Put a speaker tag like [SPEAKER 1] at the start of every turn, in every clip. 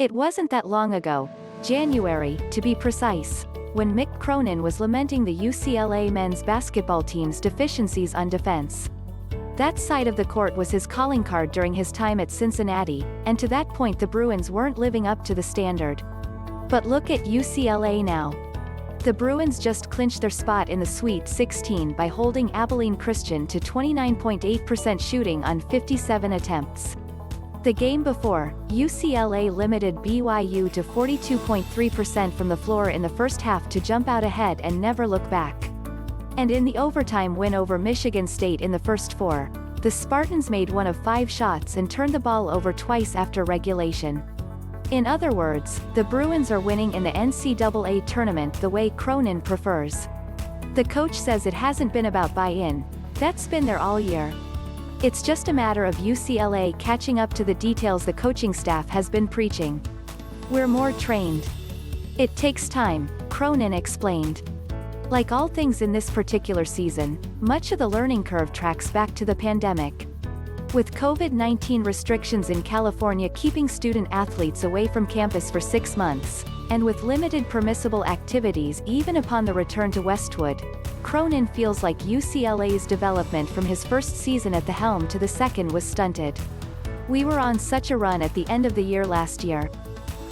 [SPEAKER 1] It wasn't that long ago, January, to be precise, when Mick Cronin was lamenting the UCLA men's basketball team's deficiencies on defense. That side of the court was his calling card during his time at Cincinnati, and to that point the Bruins weren't living up to the standard. But look at UCLA now. The Bruins just clinched their spot in the Sweet 16 by holding Abilene Christian to 29.8% shooting on 57 attempts. The game before, UCLA limited BYU to 42.3% from the floor in the first half to jump out ahead and never look back. And in the overtime win over Michigan State in the First Four, the Spartans made one of 5 shots and turned the ball over twice after regulation. In other words, the Bruins are winning in the NCAA Tournament the way Cronin prefers. The coach says it hasn't been about buy-in. That's been there all year. It's just a matter of UCLA catching up to the details the coaching staff has been preaching. We're more trained. It takes time, Cronin explained. Like all things in this particular season, much of the learning curve tracks back to the pandemic. With COVID-19 restrictions in California keeping student athletes away from campus for 6 months, and with limited permissible activities even upon the return to Westwood, Cronin feels like UCLA's development from his first season at the helm to the second was stunted. We were on such a run at the end of the year last year.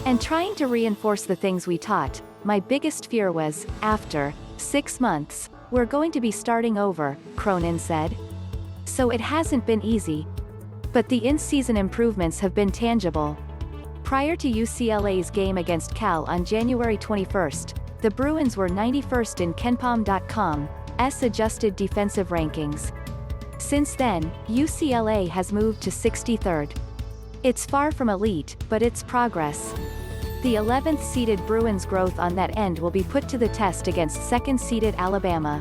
[SPEAKER 1] And trying to reinforce the things we taught, my biggest fear was, after 6 months, we're going to be starting over, Cronin said. So it hasn't been easy. But the in-season improvements have been tangible. Prior to UCLA's game against Cal on January 21st, the Bruins were 91st in KenPom.com's adjusted defensive rankings. Since then, UCLA has moved to 63rd. It's far from elite, but it's progress. The 11th-seeded Bruins' growth on that end will be put to the test against 2nd-seeded Alabama.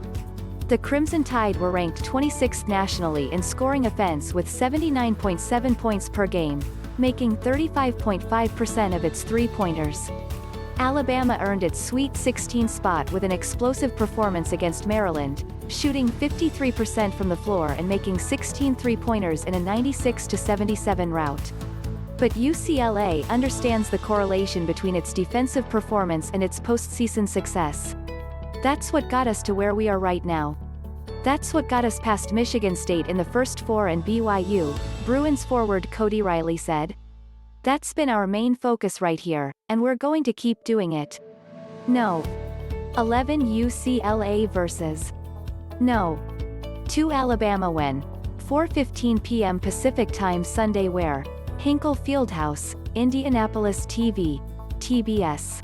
[SPEAKER 1] The Crimson Tide were ranked 26th nationally in scoring offense with 79.7 points per game, making 35.5% of its three-pointers. Alabama earned its Sweet 16 spot with an explosive performance against Maryland, shooting 53% from the floor and making 16 three-pointers in a 96-77 rout. But UCLA understands the correlation between its defensive performance and its postseason success. That's what got us to where we are right now. That's what got us past Michigan State in the First Four and BYU, Bruins forward Cody Riley said. That's been our main focus right here, and we're going to keep doing it. No. 11 UCLA versus. No. 2 AlabamaWhen. 4:15 p.m. Pacific Time SundayWhere. Hinkle Fieldhouse, Indianapolis TV, TBS.